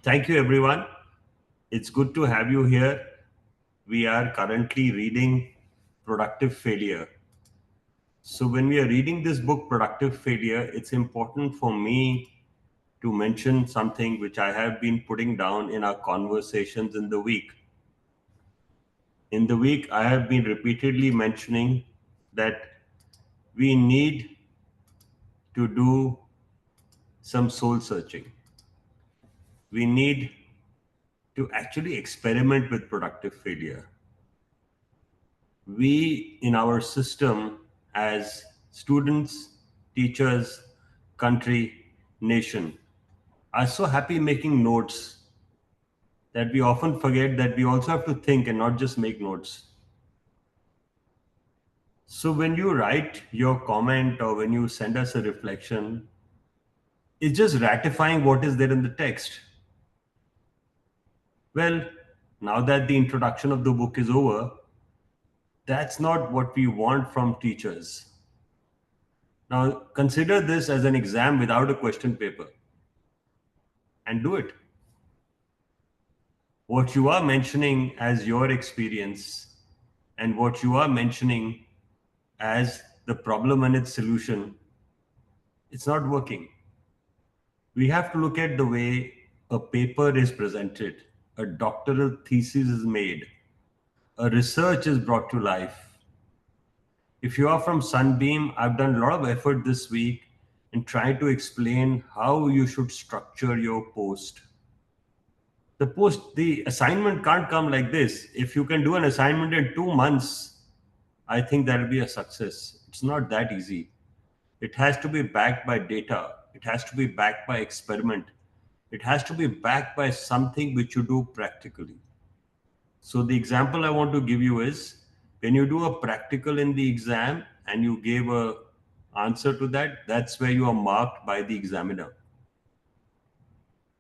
Thank you, everyone. It's good to have you here. We are currently reading Productive Failure. So, when we are reading this book, Productive Failure, it's important for me to mention something which I have been putting down in our conversations in the week. In the week, I have been repeatedly mentioning that we need to do some soul searching. We need to actually experiment with productive failure. We in our system as students, teachers, country, nation are so happy making notes that we often forget that we also have to think and not just make notes. So when you write your comment or when you send us a reflection, it's just ratifying what is there in the text. Well, now that the introduction of the book is over, that's not what we want from teachers. Now, consider this as an exam without a question paper and do it. What you are mentioning as your experience and what you are mentioning as the problem and its solution, it's not working. We have to look at the way a paper is presented, a doctoral thesis is made, a research is brought to life. If you are from Sunbeam, I've done a lot of effort this week in trying to explain how you should structure your post. The assignment can't come like this. If you can do an assignment in 2 months, I think that'll be a success. It's not that easy. It has to be backed by data. It has to be backed by experiment. It has to be backed by something which you do practically. So the example I want to give you is when you do a practical in the exam and you gave a answer to that, that's where you are marked by the examiner.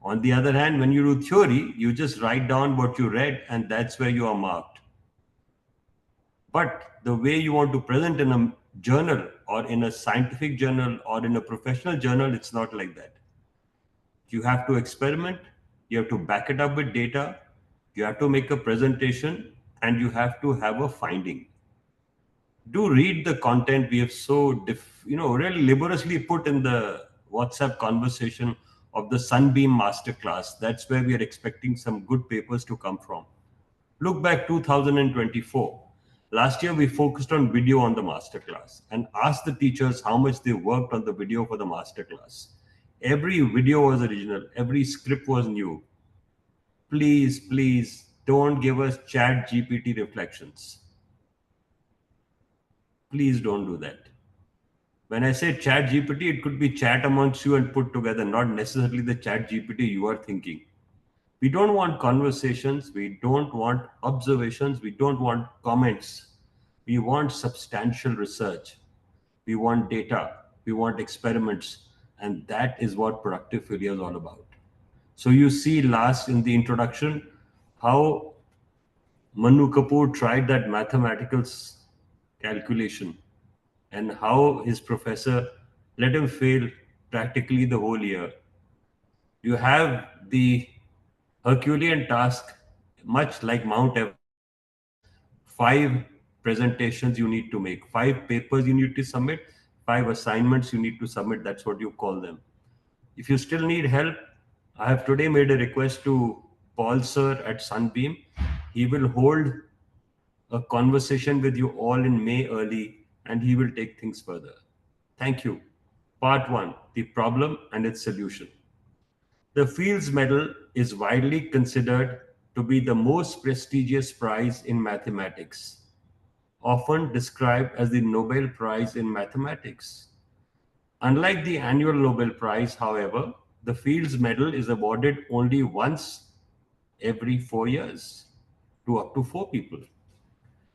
On the other hand, when you do theory, you just write down what you read and that's where you are marked. But the way you want to present in a journal or in a scientific journal or in a professional journal, it's not like that. You have to experiment, you have to back it up with data, you have to make a presentation, and you have to have a finding. Do read the content we have really laboriously put in the WhatsApp conversation of the Sunbeam Masterclass. That's where we are expecting some good papers to come from. Look back 2024. Last year we focused on video on the masterclass and asked the teachers how much they worked on the video for the masterclass. Every video was original, every script was new. Please don't give us chat GPT reflections. Please don't do that. When I say chat GPT, it could be chat amongst you and put together, not necessarily the chat GPT you are thinking. We don't want conversations, we don't want observations, we don't want comments. We want substantial research. We want data, we want experiments, and that is what productive failure is all about. So you see last in the introduction how Manu Kapur tried that mathematical calculation and how his professor let him fail practically the whole year. You have the Herculean task, much like Mount Everest, 5 presentations you need to make, 5 papers you need to submit, 5 assignments you need to submit. That's what you call them. If you still need help, I have today made a request to Paul sir at Sunbeam. He will hold a conversation with you all in May early and he will take things further. Thank you. Part 1, the problem and its solution. The Fields Medal is widely considered to be the most prestigious prize in mathematics, often described as the Nobel Prize in Mathematics. Unlike the annual Nobel Prize, however, the Fields Medal is awarded only once every 4 years to up to 4 people.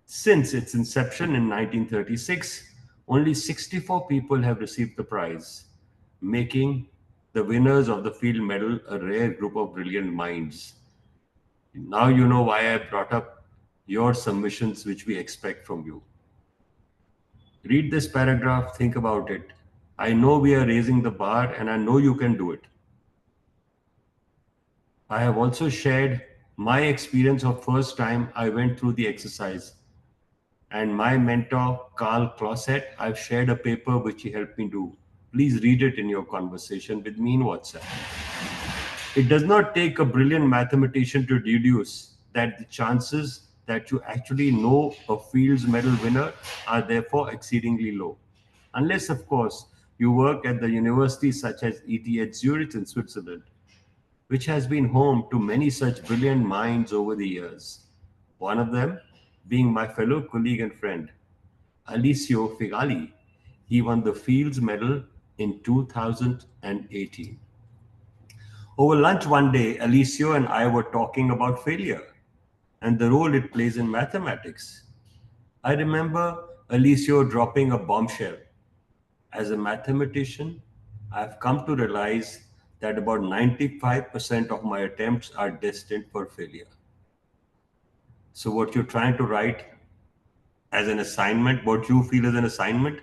Since its inception in 1936, only 64 people have received the prize, making the winners of the Field Medal a rare group of brilliant minds. Now you know why I brought up your submissions, which we expect from you. Read this paragraph, think about it. I know we are raising the bar and I know you can do it. I have also shared my experience of first time I went through the exercise. And my mentor, Carl Closet, I've shared a paper which he helped me do. Please read it in your conversation with me in WhatsApp. It does not take a brilliant mathematician to deduce that the chances that you actually know a Fields Medal winner are therefore exceedingly low. Unless, of course, you work at the university such as ETH Zurich in Switzerland, which has been home to many such brilliant minds over the years. One of them being my fellow colleague and friend, Alessio Figali. He won the Fields Medal in 2018. Over lunch one day, Alessio and I were talking about failure and the role it plays in mathematics. I remember Alessio dropping a bombshell. As a mathematician, I've come to realize that about 95% of my attempts are destined for failure. So, what you're trying to write as an assignment, what you feel as an assignment,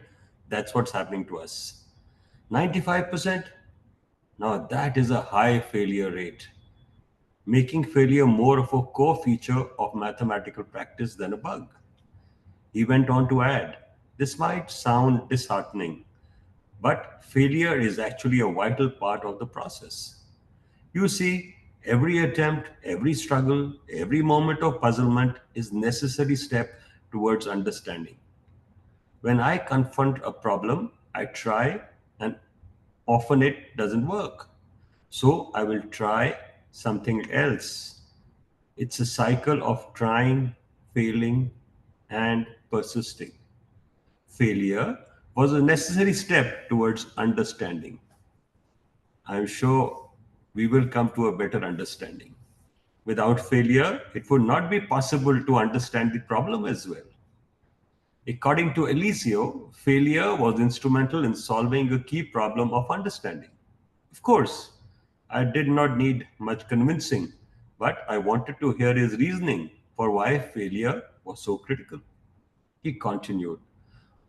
that's what's happening to us. 95%? Now, that is a high failure rate, making failure more of a core feature of mathematical practice than a bug. He went on to add, this might sound disheartening, but failure is actually a vital part of the process. You see, every attempt, every struggle, every moment of puzzlement is necessary step towards understanding. When I confront a problem, I try and often it doesn't work. So I will try something else. It's a cycle of trying, failing, and persisting. Failure was a necessary step towards understanding. I'm sure we will come to a better understanding. Without failure, it would not be possible to understand the problem as well. According to Eliseo, failure was instrumental in solving a key problem of understanding. Of course, I did not need much convincing, but I wanted to hear his reasoning for why failure was so critical. He continued,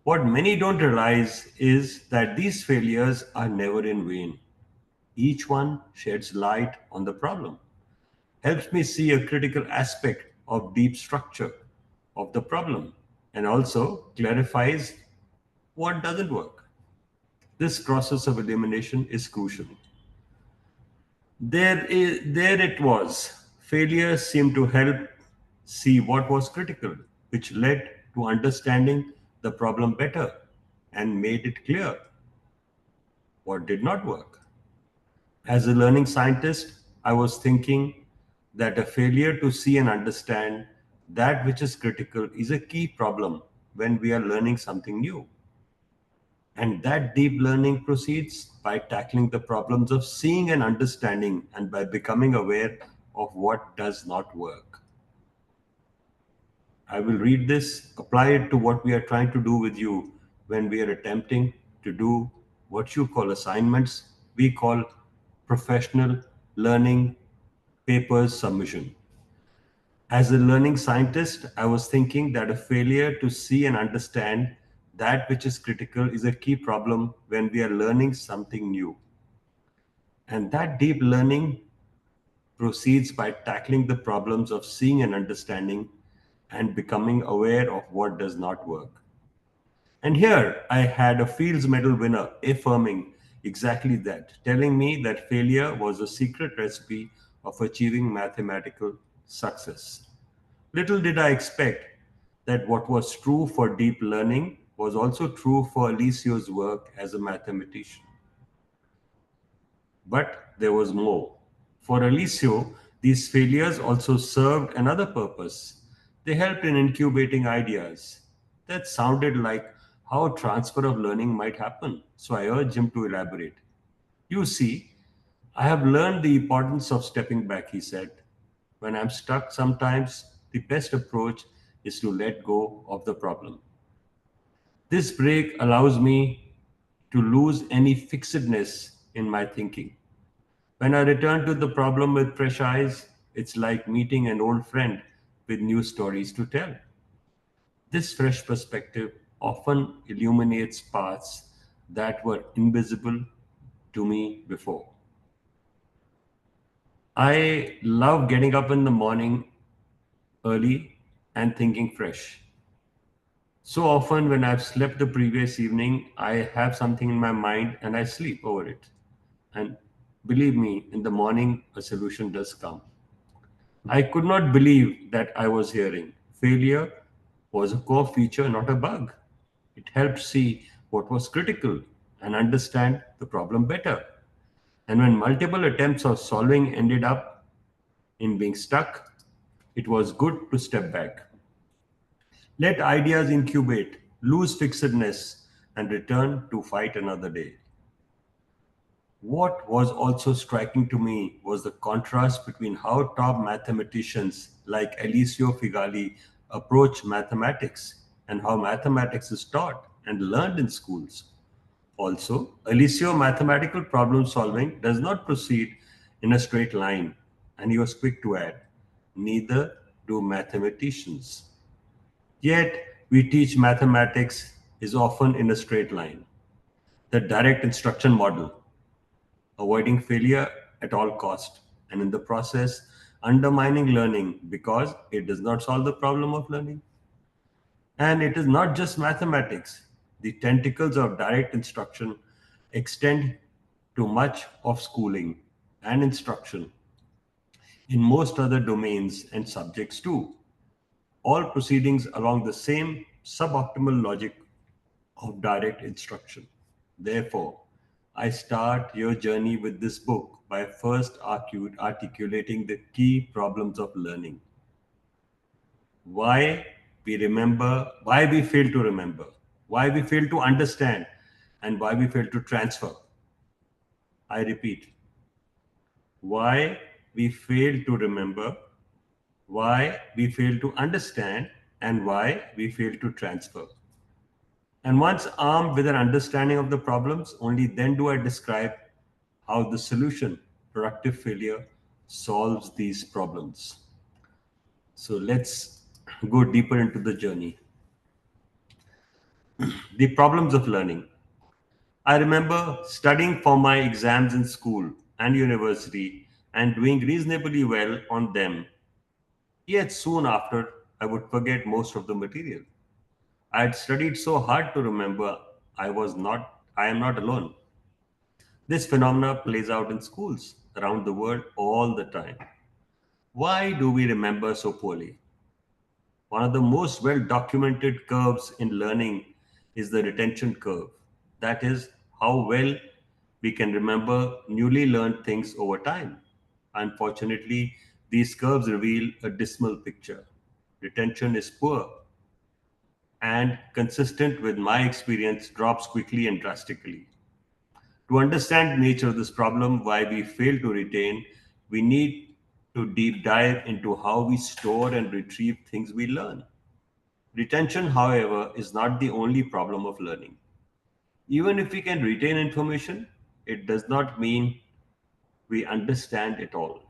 what many don't realize is that these failures are never in vain. Each one sheds light on the problem, helps me see a critical aspect of deep structure of the problem, and also clarifies what doesn't work. This process of elimination is crucial. There it was. Failure seemed to help see what was critical, which led to understanding the problem better and made it clear what did not work. As a learning scientist, I was thinking that a failure to see and understand that which is critical is a key problem when we are learning something new. And that deep learning proceeds by tackling the problems of seeing and understanding and by becoming aware of what does not work. I will read this, apply it to what we are trying to do with you when we are attempting to do what you call assignments, we call professional learning papers submission. As a learning scientist, I was thinking that a failure to see and understand that which is critical is a key problem when we are learning something new. And that deep learning proceeds by tackling the problems of seeing and understanding and becoming aware of what does not work. And here I had a Fields Medal winner affirming exactly that, telling me that failure was a secret recipe of achieving mathematical success. Little did I expect that what was true for deep learning was also true for Alessio's work as a mathematician. But there was more. For Alessio, these failures also served another purpose. They helped in incubating ideas. That sounded like how transfer of learning might happen, so I urged him to elaborate. You see, I have learned the importance of stepping back, he said. When I'm stuck, sometimes the best approach is to let go of the problem. This break allows me to lose any fixedness in my thinking. When I return to the problem with fresh eyes, it's like meeting an old friend with new stories to tell. This fresh perspective often illuminates paths that were invisible to me before. I love getting up in the morning early and thinking fresh. So often, when I've slept the previous evening, I have something in my mind and I sleep over it. And believe me, in the morning, a solution does come. I could not believe that I was hearing. Failure was a core feature, not a bug. It helped see what was critical and understand the problem better. And when multiple attempts of solving ended up in being stuck, it was good to step back. Let ideas incubate, lose fixedness, and return to fight another day. What was also striking to me was the contrast between how top mathematicians like Alessio Figali approach mathematics and how mathematics is taught and learned in schools. Also, Alessio mathematical problem solving does not proceed in a straight line, and he was quick to add, neither do mathematicians. Yet, we teach mathematics is often in a straight line. The direct instruction model, avoiding failure at all cost, and in the process, undermining learning because it does not solve the problem of learning. And it is not just mathematics. The tentacles of direct instruction extend to much of schooling and instruction in most other domains and subjects too, all proceedings along the same suboptimal logic of direct instruction. Therefore, I start your journey with this book by first articulating the key problems of learning. Why we remember, why we fail to remember, why we fail to understand, and why we fail to transfer. I repeat, why we fail to remember, why we fail to understand, and why we fail to transfer. And once armed with an understanding of the problems, only then do I describe how the solution, productive failure, solves these problems. So let's go deeper into the journey. The problems of learning. I remember studying for my exams in school and university and doing reasonably well on them. Yet soon after, I would forget most of the material. I had studied so hard to remember I am not alone. This phenomena plays out in schools around the world all the time. Why do we remember so poorly? One of the most well documented curves in learning is the retention curve. That is, how well we can remember newly learned things over time. Unfortunately, these curves reveal a dismal picture. Retention is poor and, consistent with my experience, drops quickly and drastically. To understand the nature of this problem, why we fail to retain, we need to deep dive into how we store and retrieve things we learn. Retention, however, is not the only problem of learning. Even if we can retain information, it does not mean we understand it all.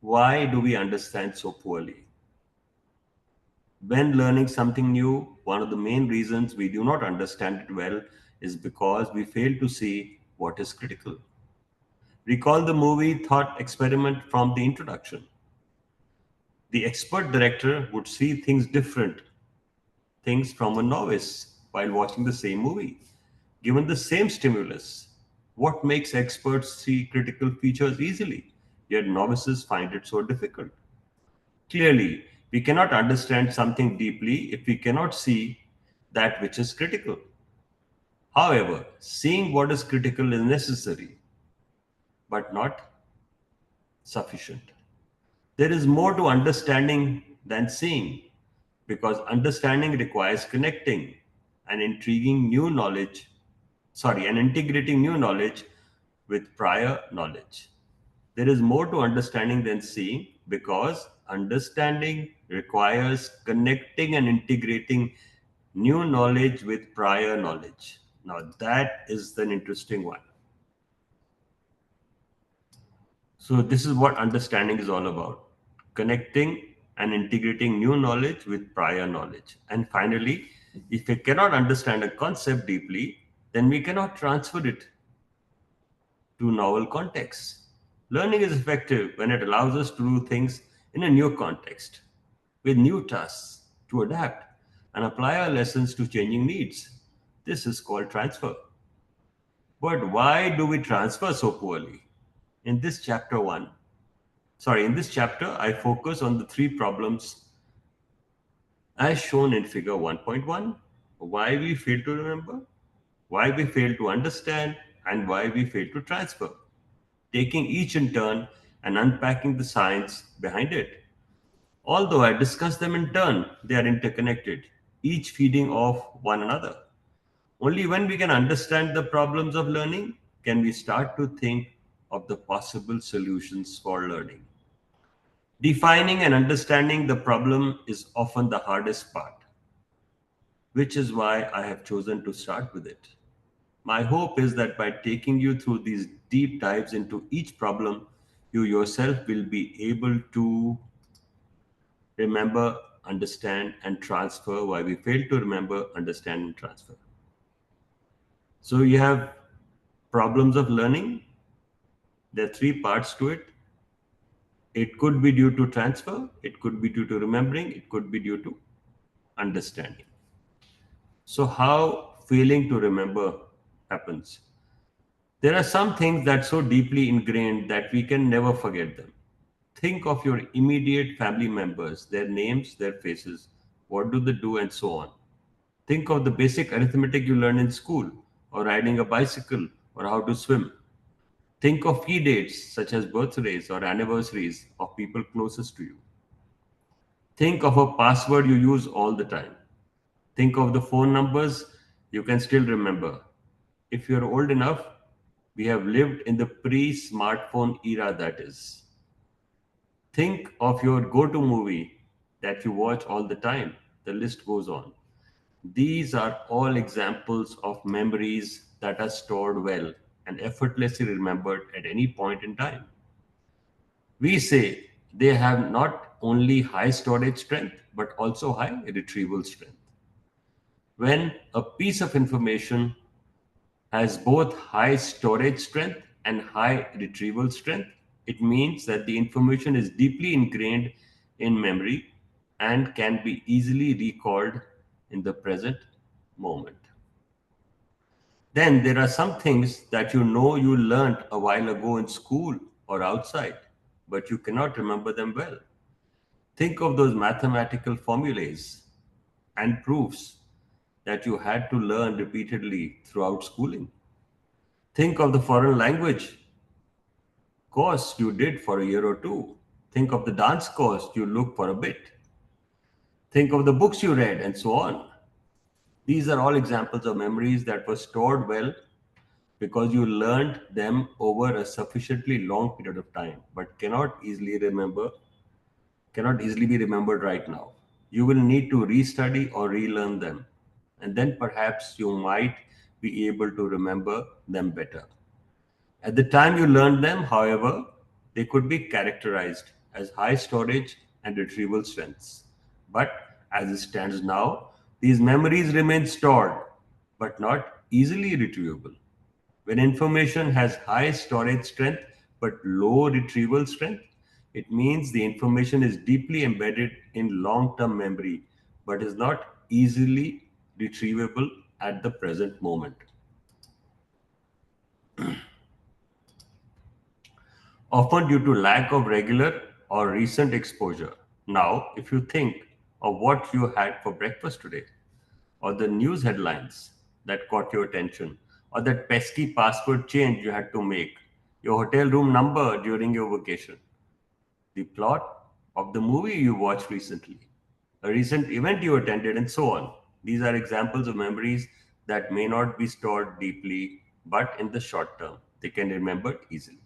Why do we understand so poorly? When learning something new, one of the main reasons we do not understand it well is because we fail to see what is critical. Recall the movie thought experiment from the introduction. The expert director would see things from a novice while watching the same movie. Given the same stimulus, what makes experts see critical features easily, yet novices find it so difficult? Clearly, we cannot understand something deeply if we cannot see that which is critical. However, seeing what is critical is necessary, but not sufficient. There is more to understanding than seeing, because understanding requires connecting and intriguing new knowledge, and integrating new knowledge with prior knowledge. There is more to understanding than seeing because understanding requires connecting and integrating new knowledge with prior knowledge. Now, that is an interesting one. So, this is what understanding is all about, connecting and integrating new knowledge with prior knowledge. And finally, if we cannot understand a concept deeply, then we cannot transfer it to novel contexts. Learning is effective when it allows us to do things in a new context, with new tasks, to adapt and apply our lessons to changing needs. This is called transfer. But why do we transfer so poorly? In this chapter 1, in this chapter, I focus on the three problems as shown in figure 1.1: why we fail to remember, why we fail to understand, and why we fail to transfer, taking each in turn and unpacking the science behind it. Although I discuss them in turn, they are interconnected, each feeding off one another. Only when we can understand the problems of learning can we start to think of the possible solutions for learning. Defining and understanding the problem is often the hardest part, which is why I have chosen to start with it. My hope is that by taking you through these deep dives into each problem, you yourself will be able to remember, understand, and transfer why we fail to remember, understand, and transfer. So you have problems of learning. There are three parts to it. It could be due to transfer, it could be due to remembering, it could be due to understanding. So, how failing to remember happens? There are some things that so deeply ingrained that we can never forget them. Think of your immediate family members, their names, their faces, what do they do, and so on. Think of the basic arithmetic you learn in school, or riding a bicycle, or how to swim. Think of key dates such as birthdays or anniversaries of people closest to you. Think of a password you use all the time. Think of the phone numbers you can still remember. If you're old enough, we have lived in the pre smartphone era, that is. Think of your go to movie that you watch all the time. The list goes on. These are all examples of memories that are stored well and effortlessly remembered at any point in time. We say they have not only high storage strength but also high retrieval strength. When a piece of information has both high storage strength and high retrieval strength, it means that the information is deeply ingrained in memory and can be easily recalled in the present moment. Then there are some things that you know you learned a while ago in school or outside, but you cannot remember them well. Think of those mathematical formulas and proofs that you had to learn repeatedly throughout schooling. Think of the foreign language course you did for a year or two. Think of the dance course you looked for a bit. Think of the books you read, and so on. These are all examples of memories that were stored well because you learned them over a sufficiently long period of time, but cannot easily be remembered right now. You will need to restudy or relearn them, and then perhaps you might be able to remember them better. At the time you learned them, however, they could be characterized as high storage and retrieval strengths. But as it stands now, these memories remain stored but not easily retrievable. When information has high storage strength but low retrieval strength, it means the information is deeply embedded in long term memory but is not easily retrievable at the present moment, often due to lack of regular or recent exposure. Now, if you think of what you had for breakfast today, or the news headlines that caught your attention, or that pesky password change you had to make, your hotel room number during your vacation, the plot of the movie you watched recently, a recent event you attended, and so on. These are examples of memories that may not be stored deeply, but in the short term, they can be remembered easily.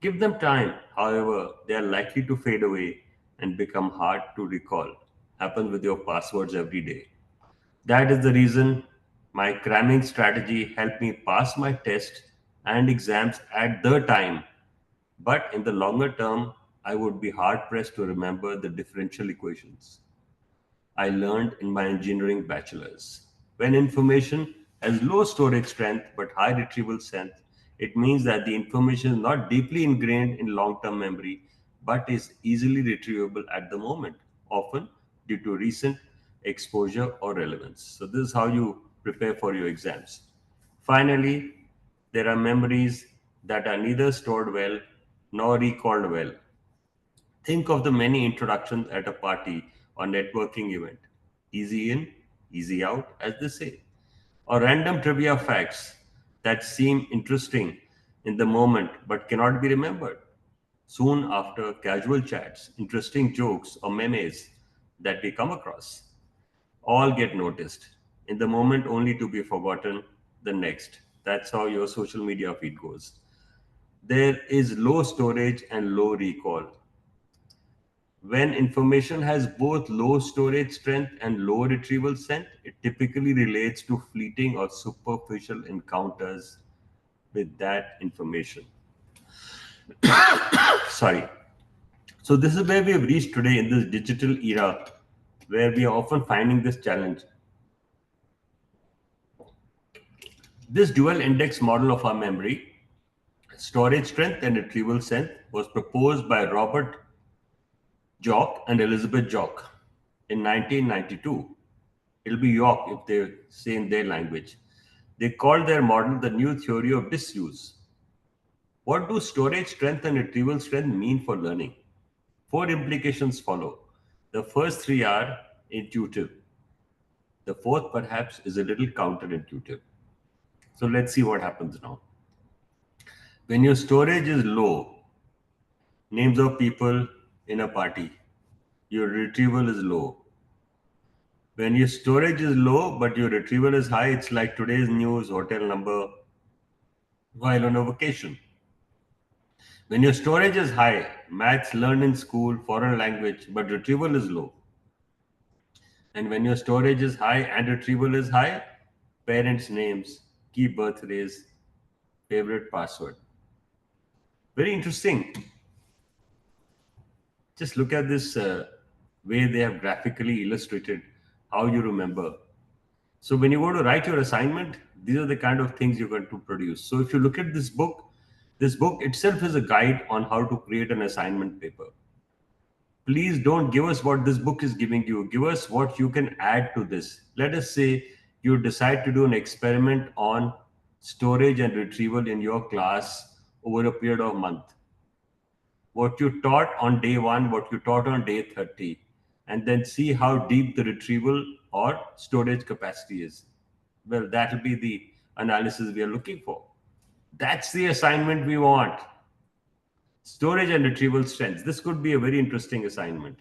Give them time, however, they are likely to fade away and become hard to recall. Happens with your passwords every day. That is the reason my cramming strategy helped me pass my tests and exams at the time. But in the longer term, I would be hard pressed to remember the differential equations I learned in my engineering bachelor's. When information has low storage strength but high retrieval strength, It means that the information is not deeply ingrained in long term memory but is easily retrievable at the moment, often due to recent exposure or relevance. So, this is how you prepare for your exams. Finally, there are memories that are neither stored well nor recalled well. Think of the many introductions at a party or networking event. Easy in, easy out, as they say. Or random trivia facts that seem interesting in the moment but cannot be remembered. Soon after, casual chats, interesting jokes, or memes that we come across all get noticed in the moment only to be forgotten the next. That's how your social media feed goes. There is low storage and low recall. When information has both low storage strength and low retrieval strength, it typically relates to fleeting or superficial encounters with that information. Sorry. So, this is where we have reached today in this digital era where we are often finding this challenge. This dual index model of our memory, storage strength and retrieval strength, was proposed by Robert Jock and Elizabeth Jock in 1992. It'll be York if they say in their language. They called their model the new theory of disuse. What do storage strength and retrieval strength mean for learning? Four implications follow. The first three are intuitive. The fourth, perhaps, is a little counterintuitive. So let's see what happens now. When your storage is low, names of people in a party, your retrieval is low. When your storage is low but your retrieval is high, it's like today's news, hotel number, while on a vacation. When your storage is high, maths learned in school, foreign language, but retrieval is low. And when your storage is high and retrieval is high, parents' names, key birthdays, favorite password. Very interesting. Just look at this way they have graphically illustrated how you remember. So when you go to write your assignment, these are the kind of things you're going to produce. So if you look at this book itself is a guide on how to create an assignment paper. Please don't give us what this book is giving you. Give us what you can add to this. Let us say you decide to do an experiment on storage and retrieval in your class over a period of a month. What you taught on day one, what you taught on day 30, and then see how deep the retrieval or storage capacity is. Well, that will be the analysis we are looking for. That's the assignment we want. Storage and retrieval strengths. This could be a very interesting assignment.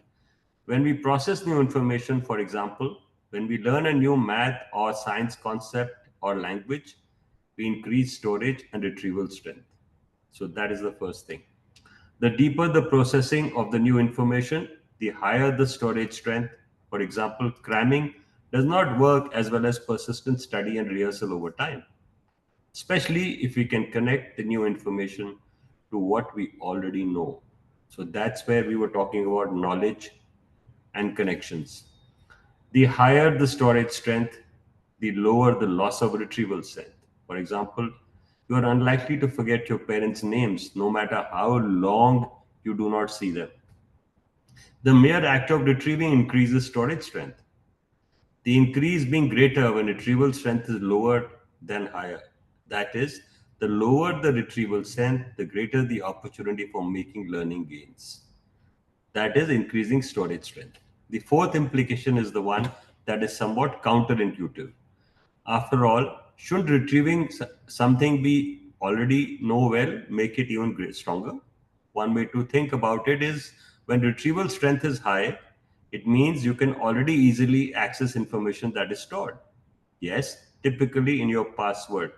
When we process new information, for example, when we learn a new math or science concept or language, we increase storage and retrieval strength. So that is the first thing. The deeper the processing of the new information, the higher the storage strength. For example, cramming does not work as well as persistent study and rehearsal over time, especially if we can connect the new information to what we already know. So that's where we were talking about knowledge and connections. The higher the storage strength, the lower the loss of retrieval strength. For example, you are unlikely to forget your parents' names no matter how long you do not see them. The mere act of retrieving increases storage strength. The increase being greater when retrieval strength is lower than higher. That is, the lower the retrieval strength, the greater the opportunity for making learning gains. That is increasing storage strength. The fourth implication is the one that is somewhat counterintuitive. After all, should retrieving something we already know well make it even stronger? One way to think about it is when retrieval strength is high, it means you can already easily access information that is stored. Yes, typically in your password.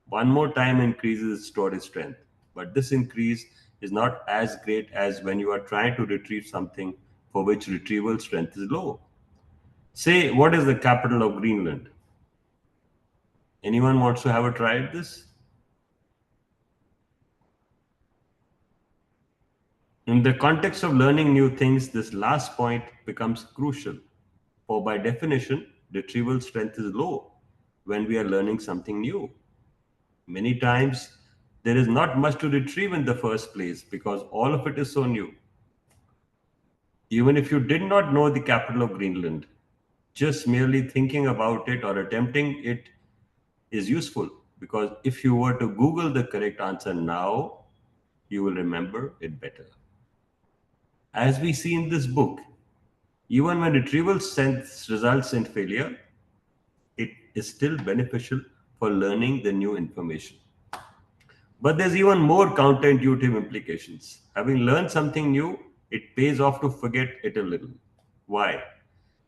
One more time increases storage strength, but this increase is not as great as when you are trying to retrieve something for which retrieval strength is low. Say, what is the capital of Greenland? Anyone wants to have a try at this? In the context of learning new things, this last point becomes crucial. For by definition, retrieval strength is low when we are learning something new. Many times, There is not much to retrieve in the first place because all of it is so new. Even if you did not know the capital of Greenland, just merely thinking about it or attempting it is useful, because if you were to Google the correct answer now, you will remember it better. As we see in this book, even when retrieval results in failure, it is still beneficial for learning the new information. But there's even more counterintuitive implications. Having learned something new, it pays off to forget it a little. Why?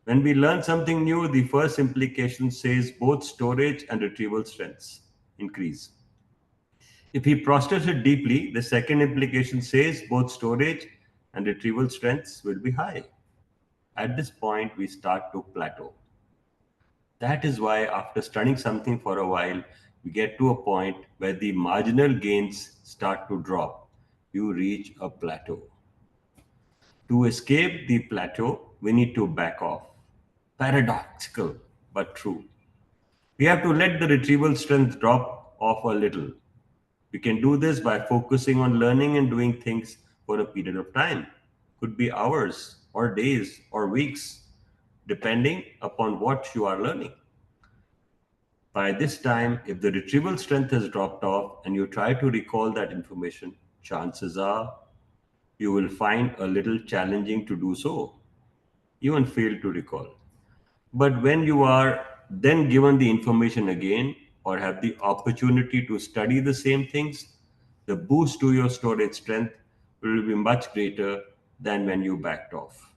When we learn something new, the first implication says both storage and retrieval strengths increase. If we process it deeply, the second implication says both storage and retrieval strengths will be high. At this point, we start to plateau. That is why, after studying something for a while, we get to a point where the marginal gains start to drop. You reach a plateau. To escape the plateau, we need to back off. Paradoxical, but true. We have to let the retrieval strength drop off a little. We can do this by focusing on learning and doing things for a period of time. Could be hours or days or weeks, depending upon what you are learning. By this time, if the retrieval strength has dropped off and you try to recall that information, chances are you will find a little challenging to do so, even fail to recall. But when you are then given the information again or have the opportunity to study the same things, the boost to your storage strength will be much greater than when you backed off.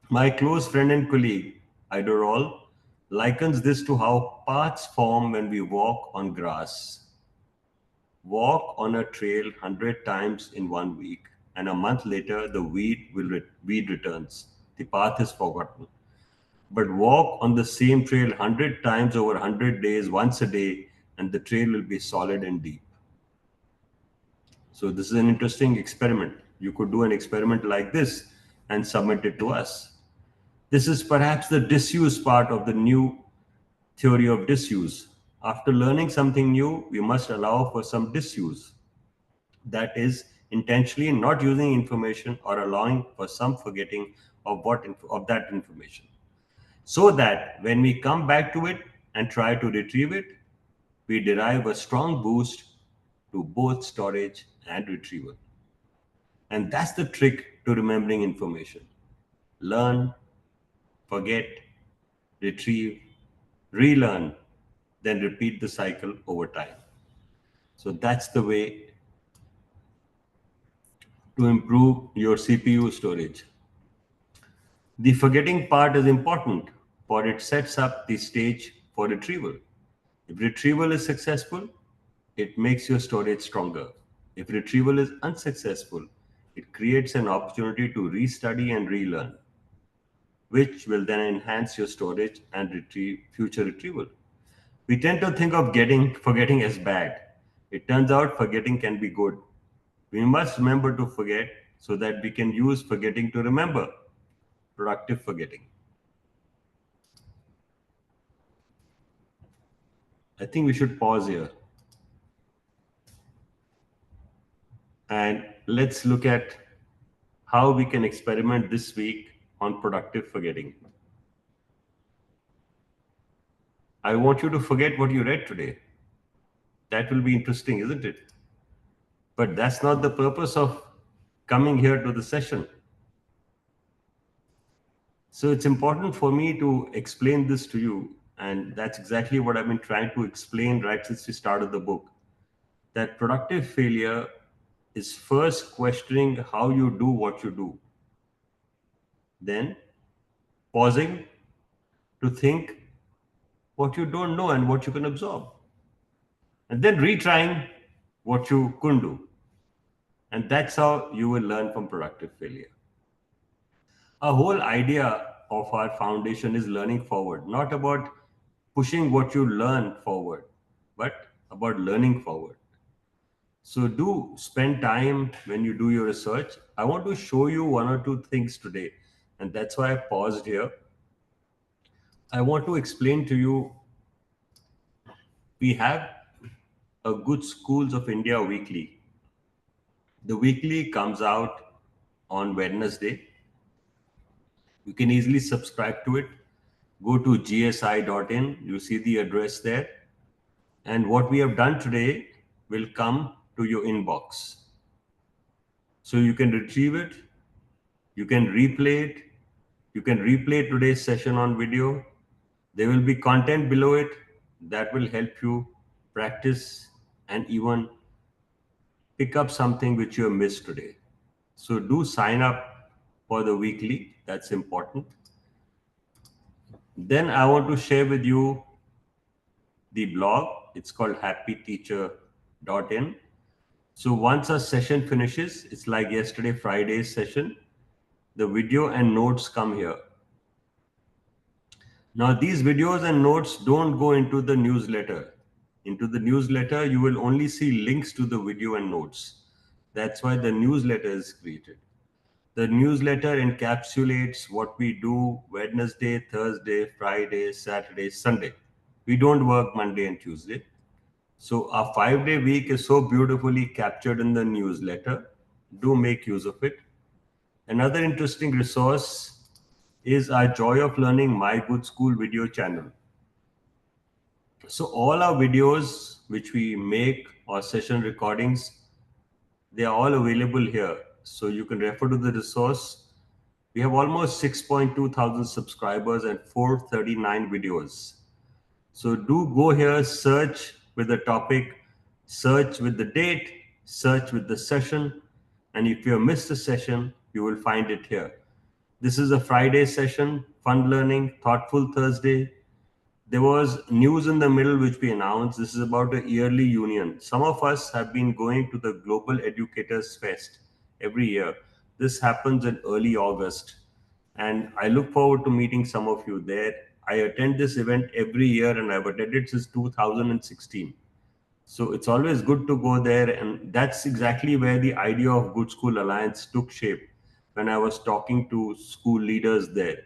My close friend and colleague, Idorol, likens this to how paths form when we walk on grass. Walk on a trail 100 times in 1 week, and a month later the weed returns. The path is forgotten. But walk on the same trail 100 times over 100 days, once a day, and the trail will be solid and deep. So, this is an interesting experiment. You could do an experiment like this and submit it to us. This is perhaps the disuse part of the new theory of disuse. After learning something new, we must allow for some disuse. That is, intentionally not using information or allowing for some forgetting of that information, so that when we come back to it and try to retrieve it, we derive a strong boost to both storage and retrieval. And that's the trick to remembering information. Learn, forget, retrieve, relearn, then repeat the cycle over time. So that's the way to improve your CPU storage. The forgetting part is important, for it sets up the stage for retrieval. If retrieval is successful, it makes your storage stronger. If retrieval is unsuccessful, it creates an opportunity to restudy and relearn, which will then enhance your storage and retrieve future retrieval. We tend to think of forgetting as bad. It turns out forgetting can be good. We must remember to forget so that we can use forgetting to remember. Productive forgetting. I think we should pause here and let's look at how we can experiment this week on productive forgetting. I want you to forget what you read today. That will be interesting, isn't it? But that's not the purpose of coming here to the session. So it's important for me to explain this to you. And that's exactly what I've been trying to explain right since we started the book. That productive failure is first questioning how you do what you do, then pausing to think what you don't know and what you can absorb, and then retrying what you couldn't do. And that's how you will learn from productive failure. A whole idea of our foundation is learning forward, not about pushing what you learn forward, but about learning forward. So do spend time when you do your research. I want to show you one or two things today, and that's why I paused here. I want to explain to you, we have a Good Schools of India weekly. The weekly comes out on Wednesday. You can easily subscribe to it. Go to gsi.in. You see the address there. And what we have done today will come to your inbox. So you can retrieve it. You can replay it. You can replay today's session on video. There will be content below it that will help you practice and even pick up something which you have missed today. So do sign up for the weekly. That's important. Then I want to share with you the blog. It's called happyteacher.in. So once a session finishes, it's like yesterday, Friday's session, the video and notes come here. Now these videos and notes don't go into the newsletter. Into the newsletter, you will only see links to the video and notes. That's why the newsletter is created. The newsletter encapsulates what we do Wednesday, Thursday, Friday, Saturday, Sunday. We don't work Monday and Tuesday. So our 5-day week is so beautifully captured in the newsletter. Do make use of it. Another interesting resource is our Joy of Learning My Good School video channel. So all our videos which we make or session recordings, they are all available here. So you can refer to the resource. We have almost 6.2 thousand subscribers and 439 videos. So do go here, search with the topic, search with the date, search with the session. And if you have missed a session, you will find it here. This is a Friday session, fun learning, thoughtful Thursday. There was news in the middle which we announced. This is about a yearly union. Some of us have been going to the Global Educators Fest every year. This happens in early August. And I look forward to meeting some of you there. I attend this event every year and I've attended since 2016. So it's always good to go there. And that's exactly where the idea of Good School Alliance took shape when I was talking to school leaders there.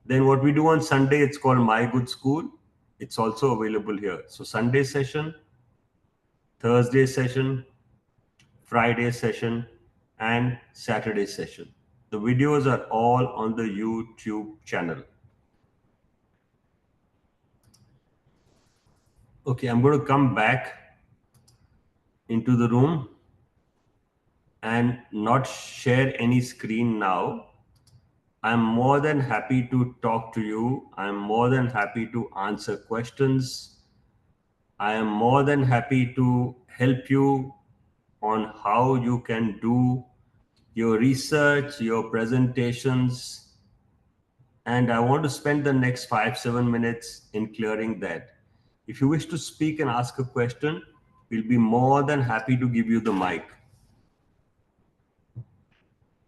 Then what we do on Sunday, it's called My Good School. It's also available here. So Sunday session, Thursday session, Friday session, and Saturday session. The videos are all on the YouTube channel. Okay, I'm going to come back into the room and not share any screen now. I'm more than happy to talk to you. I'm more than happy to answer questions. I am more than happy to help you on how you can do your research, your presentations. And I want to spend the next 5-7 minutes in clearing that. If you wish to speak and ask a question, we'll be more than happy to give you the mic.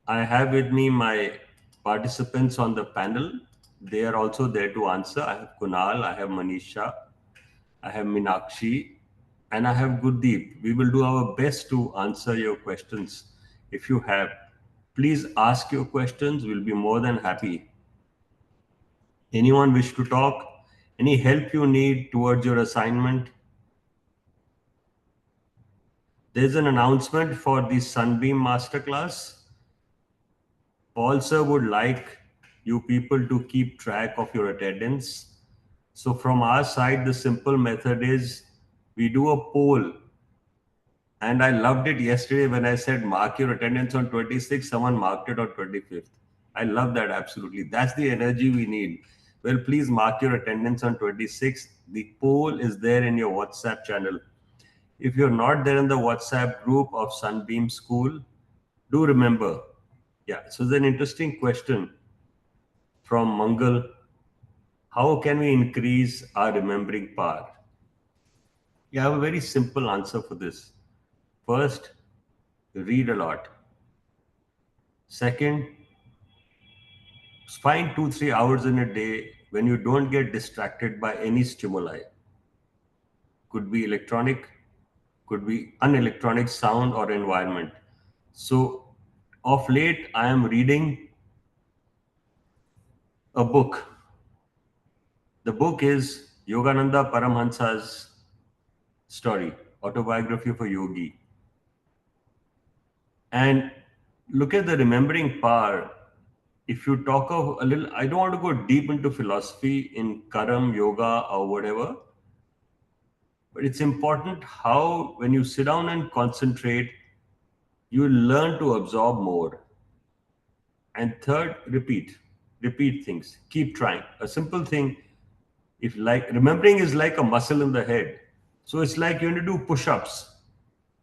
I have with me my participants on the panel. They are also there to answer. I have Kunal, I have Manisha, I have Minakshi, and I have Gurdeep. We will do our best to answer your questions. If you have, please ask your questions. We'll be more than happy. Anyone wish to talk? Any help you need towards your assignment? There's an announcement for the Sunbeam Masterclass. Paul sir would like you people to keep track of your attendance. So from our side, the simple method is we do a poll. And I loved it yesterday when I said mark your attendance on 26th, someone marked it on 25th. I love that absolutely. That's the energy we need. Well, please mark your attendance on 26th. The poll is there in your WhatsApp channel. If you're not there in the WhatsApp group of Sunbeam School, do remember. Yeah, so there's an interesting question from Mangal. How can we increase our remembering power? Yeah, I have a very simple answer for this. First, read a lot. Second, find 2-3 hours in a day when you don't get distracted by any stimuli. Could be electronic, could be unelectronic sound or environment. So, of late, I am reading a book. The book is Yogananda Paramhansa's story. autobiography of a yogi. And look at the remembering power. If you talk of a little, I don't want to go deep into philosophy in Karam, yoga, or whatever, but it's important how, when you sit down and concentrate, you learn to absorb more. And third, repeat. Repeat things. Keep trying. A simple thing, if like remembering is like a muscle in the head. So it's like you need to do push-ups.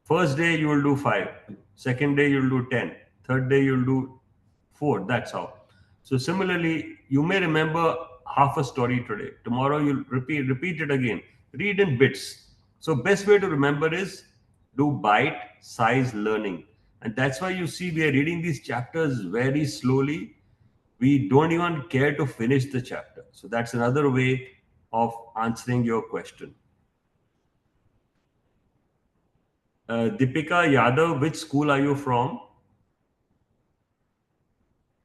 First day you will do 5, second day you'll do 10, third day you'll do 4. That's how. So similarly, you may remember half a story today. Tomorrow you'll repeat it again. Read in bits. So best way to remember is do bite size learning. And that's why you see we are reading these chapters very slowly. We don't even care to finish the chapter. So that's another way of answering your question. Deepika Yadav, which school are you from?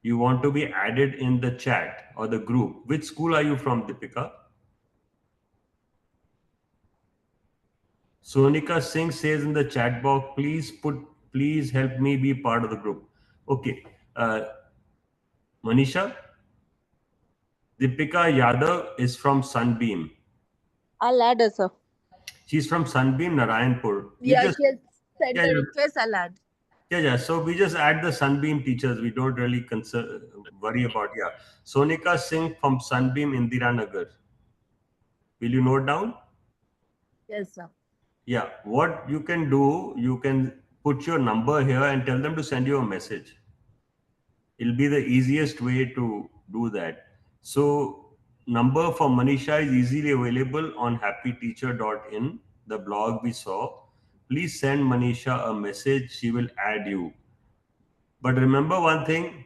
You want to be added in the chat or the group. Which school are you from, Deepika? Sonika Singh says in the chat box, please help me be part of the group. Okay. Manisha, Deepika Yadav is from Sunbeam. I'll add her, sir. She's from Sunbeam, Narayanpur. We Yeah, just, she has sent yeah, a yeah. request. I'll add. Yeah. So we just add the Sunbeam teachers. We don't really worry about. Yeah. Sonika Singh from Sunbeam, Indira Nagar. Will you note down? Yes, sir. Yeah. What you can do, you can put your number here and tell them to send you a message. It'll be the easiest way to do that. So number for Manisha is easily available on happyteacher.in, the blog we saw. Please send Manisha a message. She will add you. But remember one thing,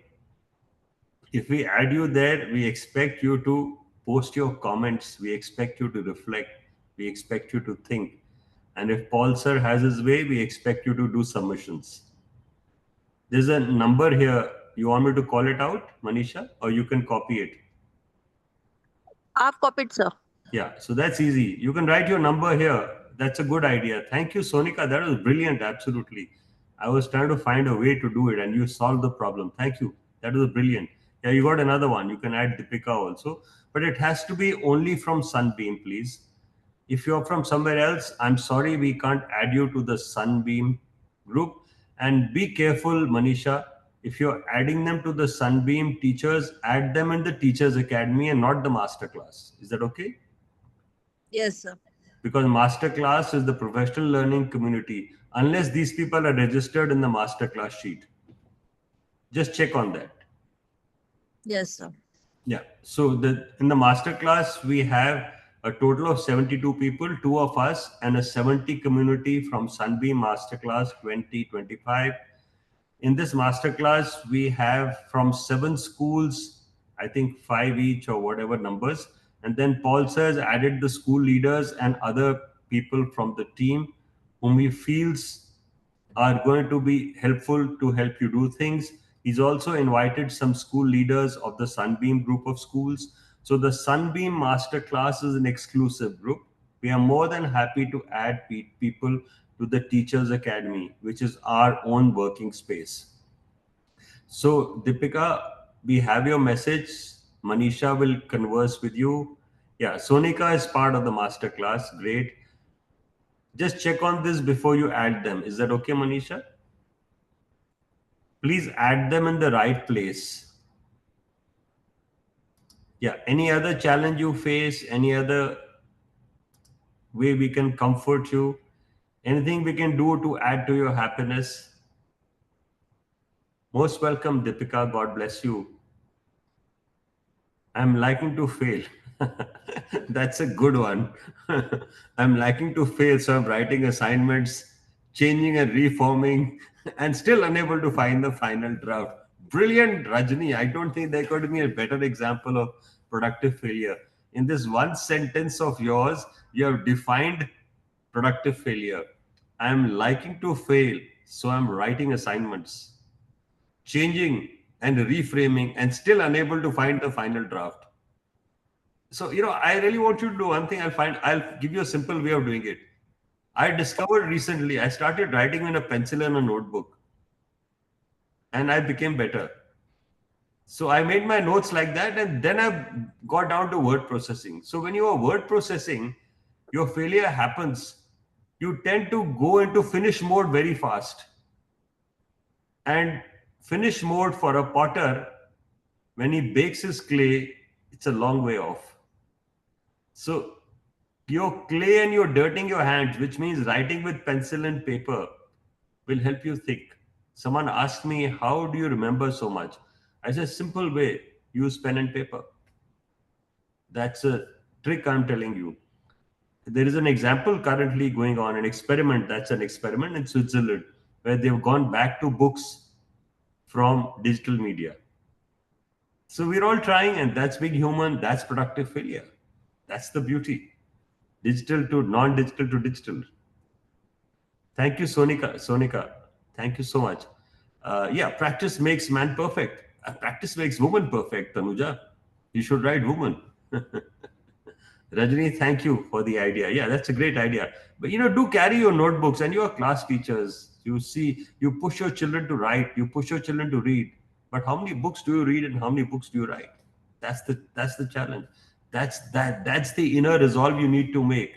if we add you there, we expect you to post your comments, we expect you to reflect, we expect you to think. And if Paul sir has his way, we expect you to do submissions. There's a number here. You want me to call it out, Manisha, or you can copy it? I've copied, sir. Yeah, so that's easy. You can write your number here. That's a good idea. Thank you, Sonika. That was brilliant. Absolutely. I was trying to find a way to do it and you solved the problem. Thank you. That was brilliant. Yeah, you got another one. You can add Deepika also. But it has to be only from Sunbeam, please. If you're from somewhere else, I'm sorry we can't add you to the Sunbeam group. And be careful, Manisha. If you're adding them to the Sunbeam teachers, add them in the Teachers Academy and not the masterclass. Is that okay? Yes, sir. Because masterclass is the professional learning community unless these people are registered in the masterclass sheet. Just check on that. Yes, sir. Yeah, so in the masterclass we have a total of 72 people, two of us and a 70 community from Sunbeam Masterclass 2025. In this masterclass we have from 7 schools, I think 5 each or whatever numbers, and then Paul says added the school leaders and other people from the team whom he feels are going to be helpful to help you do things. He's also invited some school leaders of the Sunbeam group of schools. So the Sunbeam Masterclass is an exclusive group. We are more than happy to add people to the Teachers Academy, which is our own working space. So, Deepika, we have your message. Manisha will converse with you. Yeah, Sonika is part of the masterclass. Great. Just check on this before you add them. Is that okay, Manisha? Please add them in the right place. Yeah, any other challenge you face, any other way we can comfort you, anything we can do to add to your happiness? Most welcome, Deepika. God bless you. I'm liking to fail. That's a good one. I'm liking to fail, so I'm writing assignments, changing and reforming, and still unable to find the final draft. Brilliant, Rajni. I don't think there could be a better example of productive failure. In this one sentence of yours, you have defined productive failure. I'm liking to fail, so I'm writing assignments, changing and reframing, and still unable to find the final draft. So, I really want you to do one thing. I'll give you a simple way of doing it. I discovered recently, I started writing in a pencil and a notebook, and I became better. So I made my notes like that, and then I got down to word processing. So when you are word processing, your failure happens. You tend to go into finish mode very fast. And finish mode for a potter, when he bakes his clay, it's a long way off. So your clay and you're dirting your hands, which means writing with pencil and paper will help you think. Someone asked me, how do you remember so much? I said, simple way, use pen and paper. That's a trick I'm telling you. There is an example currently going on, an experiment. That's an experiment in Switzerland where they've gone back to books from digital media. So we're all trying, and that's being human. That's productive failure. That's the beauty. Digital to non-digital to digital. Thank you, Sonika. Sonika, thank you so much. Yeah, practice makes man perfect. Practice makes woman perfect, Tanuja. You should write woman. Rajani, thank you for the idea. Yeah, that's a great idea. But do carry your notebooks and your class teachers. You see, you push your children to write, you push your children to read. But how many books do you read and how many books do you write? That's the challenge. That's the inner resolve you need to make.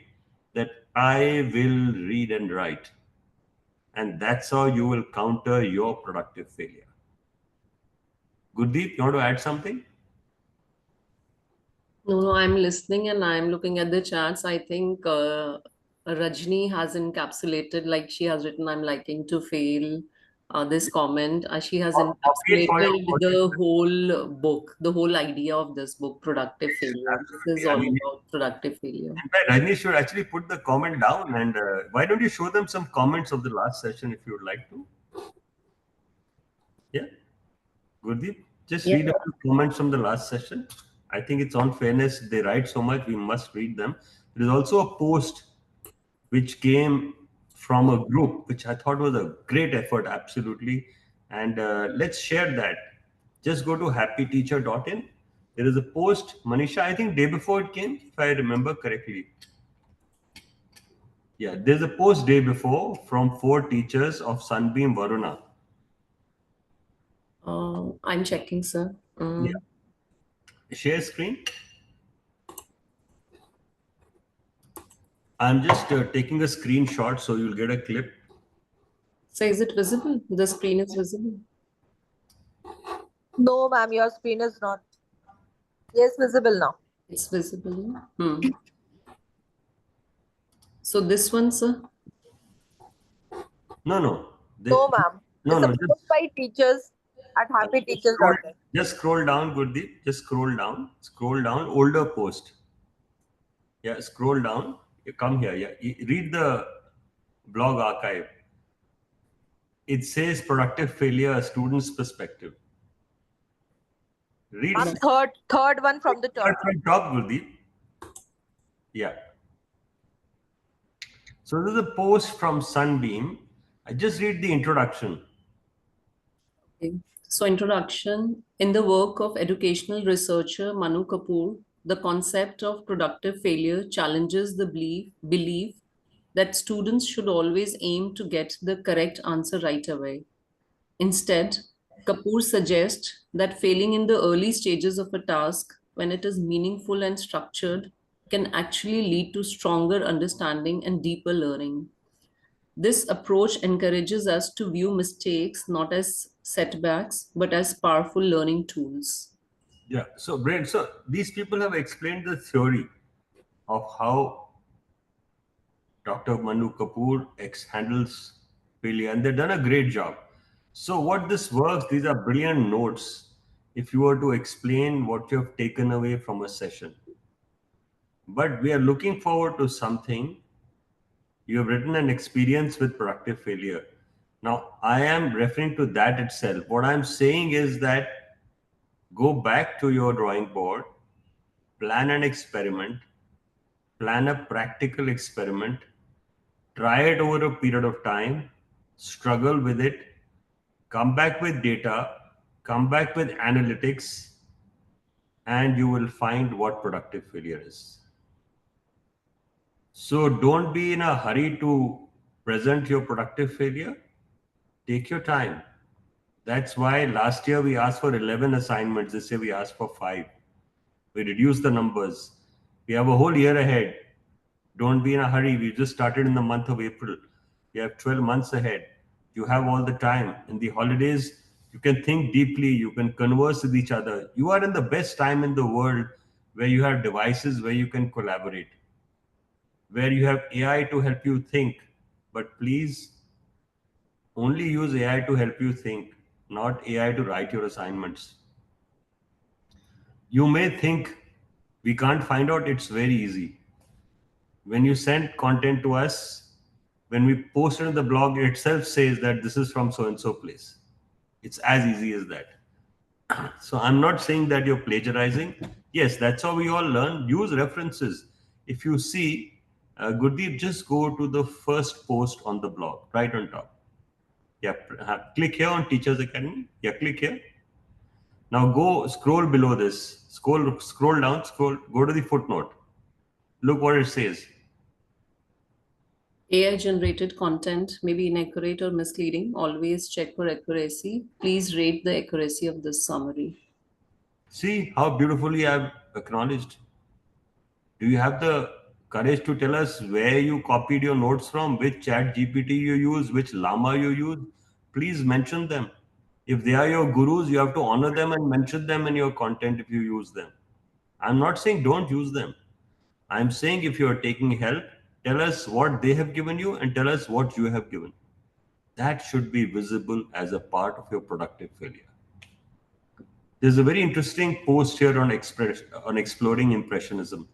That I will read and write. And that's how you will counter your productive failure. Gurdeep, you want to add something? No, no, I'm listening and I'm looking at the chats. I think Rajni has encapsulated, like she has written, I'm liking to fail. This comment, she has Copy it for your encapsulated the whole book, the whole idea of this book, Productive Failure. This is absolutely. I all mean, about productive failure. in fact, Rajni should actually put the comment down. And why don't you show them some comments of the last session if you would like to? Yeah, Gurdeep, just Yeah. read a few comments from the last session. I think it's on fairness. They write so much, we must read them. There is also a post which came from a group, which I thought was a great effort, absolutely. And let's share that. Just go to happyteacher.in. There is a post, Manisha, I think day before it came, if I remember correctly. Yeah, there's a post day before from 4 teachers of Sunbeam Varuna. I'm checking, sir. Yeah. Share screen. I'm just taking a screenshot so you'll get a clip. So is it visible? The screen is visible. No, ma'am, your screen is not. Yes, visible now. It's visible. So this one, sir. No, no. No, ma'am. No, It's a no. post by teachers at Scroll, happyteachers.in. just scroll down, Gurdeep. Just scroll down. Scroll down. Older post. Yeah, scroll down. You come here. Yeah, read the blog archive. It says productive failure, a student's perspective. Read Ma'am, third one from the top. from top, Gurdeep. Yeah. So this is a post from Sunbeam. I just read the introduction. Okay. So, introduction. In the work of educational researcher Manu Kapur, the concept of productive failure challenges the belief that students should always aim to get the correct answer right away. Instead, Kapoor suggests that failing in the early stages of a task, when it is meaningful and structured, can actually lead to stronger understanding and deeper learning. This approach encourages us to view mistakes not as setbacks, but as powerful learning tools. Yeah. So, Brent, so these people have explained the theory of how Dr. Manu Kapoor handles failure, and they've done a great job. So, what this works, these are brilliant notes if you were to explain what you have taken away from a session. But we are looking forward to something. You have written an experience with productive failure. Now, I am referring to that itself. What I'm saying is that go back to your drawing board, plan an experiment, plan a practical experiment, try it over a period of time, struggle with it, come back with data, come back with analytics, and you will find what productive failure is. So don't be in a hurry to present your productive failure. Take your time. That's why last year we asked for 11 assignments. This year we asked for 5. We reduced the numbers. We have a whole year ahead. Don't be in a hurry. We just started in the month of April. You have 12 months ahead. You have all the time. In the holidays, you can think deeply. You can converse with each other. You are in the best time in the world where you have devices where you can collaborate, where you have AI to help you think. But please only use AI to help you think, not AI to write your assignments. You may think we can't find out, it's very easy. When you send content to us, when we post it on the blog, it itself says that this is from so and so place. It's as easy as that. So I'm not saying that you're plagiarizing. Yes, that's how we all learn. Use references. If you see, Gurdeep, just go to the first post on the blog, right on top. Yeah, click here on Teachers Academy. Yeah, click here. Now go scroll below this. Scroll down. Go to the footnote. Look what it says. AI generated content may be inaccurate or misleading. Always check for accuracy. Please rate the accuracy of this summary. See how beautifully I've acknowledged. Do you have the courage to tell us where you copied your notes from, which chat GPT you use, which llama you use? Please mention them. If they are your gurus, you have to honor them and mention them in your content if you use them. I'm not saying don't use them. I'm saying if you are taking help, tell us what they have given you and tell us what you have given. That should be visible as a part of your productive failure. There's a very interesting post here on exploring impressionism.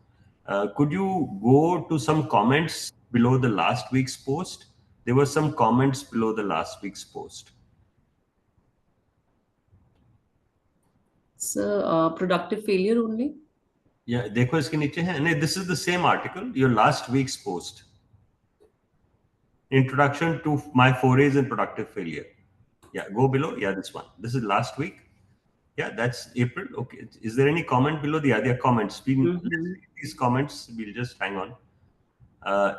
Could you go to some comments below the last week's post? There were some comments below the last week's post. So, productive failure only? Yeah, देखो इसके नीचे है. नहीं, this is the same article, your last week's post. Introduction to my forays in productive failure. Yeah, go below. Yeah, this one. This is last week. Yeah, that's April. Okay. Is there any comment below? The other comments. Let's read these comments. We'll just hang on.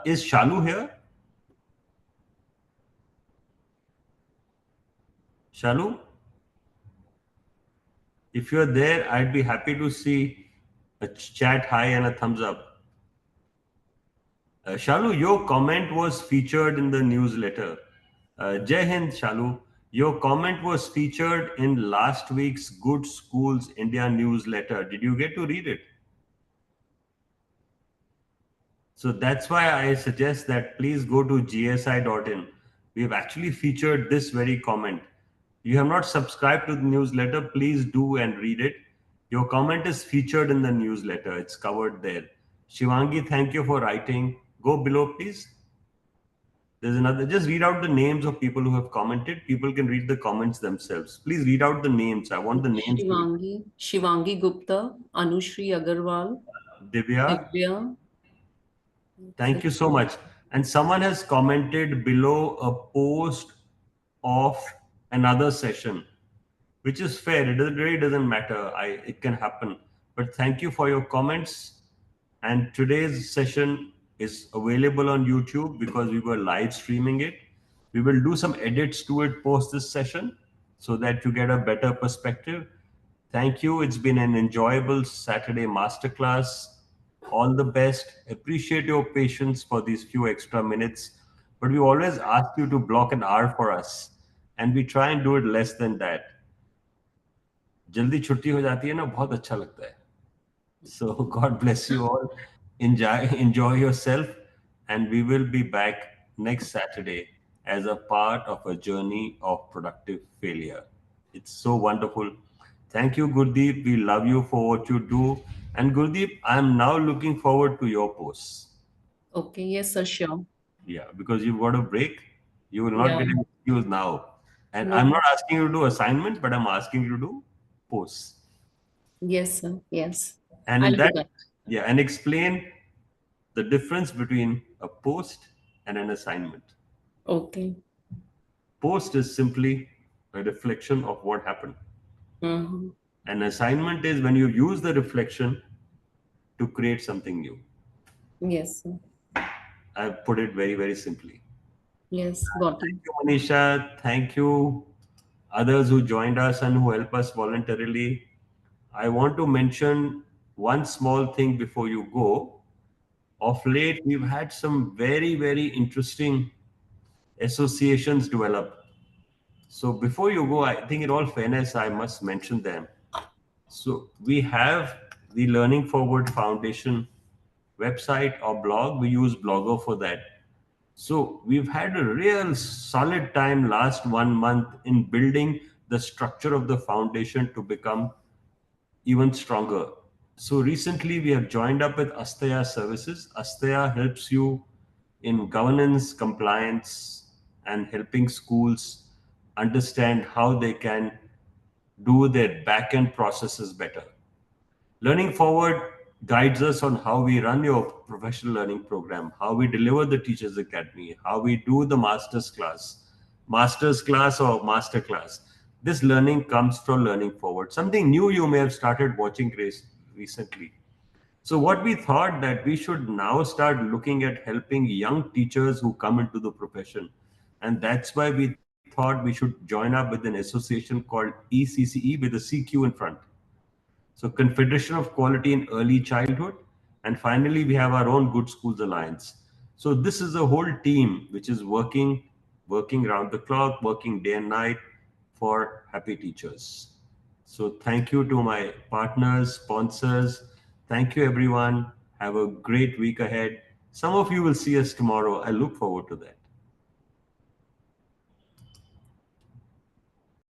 Is Shalu here? Shalu? If you're there, I'd be happy to see a chat hi and a thumbs up. Shalu, your comment was featured in the newsletter. Jai Hind, Shalu. Your comment was featured in last week's Good Schools India newsletter. Did you get to read it? So that's why I suggest that please go to gsi.in. We have actually featured this very comment. You have not subscribed to the newsletter, please do and read it. Your comment is featured in the newsletter. It's covered there. Shivangi, thank you for writing. Go below, please. There's another. Just read out the names of people who have commented. People can read the comments themselves. Please read out the names. I want the names to be. Shivangi Gupta, Anushri Agarwal, Divya, Divya. thank you so much. And someone has commented below a post of another session, which is fair. Really doesn't matter. It can happen. But thank you for your comments. And today's session is available on YouTube because we were live streaming it. We will do some edits to it post this session so that you get a better perspective. Thank you. It's been an enjoyable Saturday masterclass. All the best. Appreciate your patience for these few extra minutes. But we always ask you to block an hour for us, and we try and do it less than that. जल्दी छुट्टी हो जाती है ना, बहुत अच्छा लगता है. So God bless you all. Enjoy yourself, and we will be back next Saturday as a part of a journey of productive failure. It's so wonderful. Thank you, Gurdeep. We love you for what you do. And Gurdeep, I'm now looking forward to your posts. Okay, yes, sir, sure. Yeah, because you've got a break. You will not Yeah, get an excuse now. And I'm no, not asking you to do assignments, but I'm asking you to do posts. yes, sir, yes. And in I'll do that, that. yeah, and explain the difference between a post and an assignment. Okay. Post is simply a reflection of what happened. Mm-hmm. An assignment is when you use the reflection to create something new. Yes, sir. I've put it very, very simply. Yes, got Thank you. you, Manisha. Thank you, others who joined us and who help us voluntarily. I want to mention one small thing before you go. Of late, we've had some very, very interesting associations develop. So before you go, I think in all fairness, I must mention them. So we have the Learning Forward Foundation website or blog. We use Blogger for that. So we've had a real solid time last 1 month in building the structure of the foundation to become even stronger. So recently we have joined up with Astaya Services. Astaya helps you in governance, compliance, and helping schools understand how they can do their back end processes better. Learning Forward guides us on how we run your professional learning program, how we deliver the Teachers Academy, how we do the master's class or master class. This learning comes from Learning Forward. Something new you may have started watching Grace recently. So what we thought that we should now start looking at helping young teachers who come into the profession. And that's why we thought we should join up with an association called ECCE with a CQ in front. So Confederation of Quality in Early Childhood. And finally, we have our own Good Schools Alliance. So this is a whole team which is working round the clock, working day and night for happy teachers. So thank you to my partners, sponsors. Thank you, everyone. Have a great week ahead. Some of you will see us tomorrow. I look forward to that.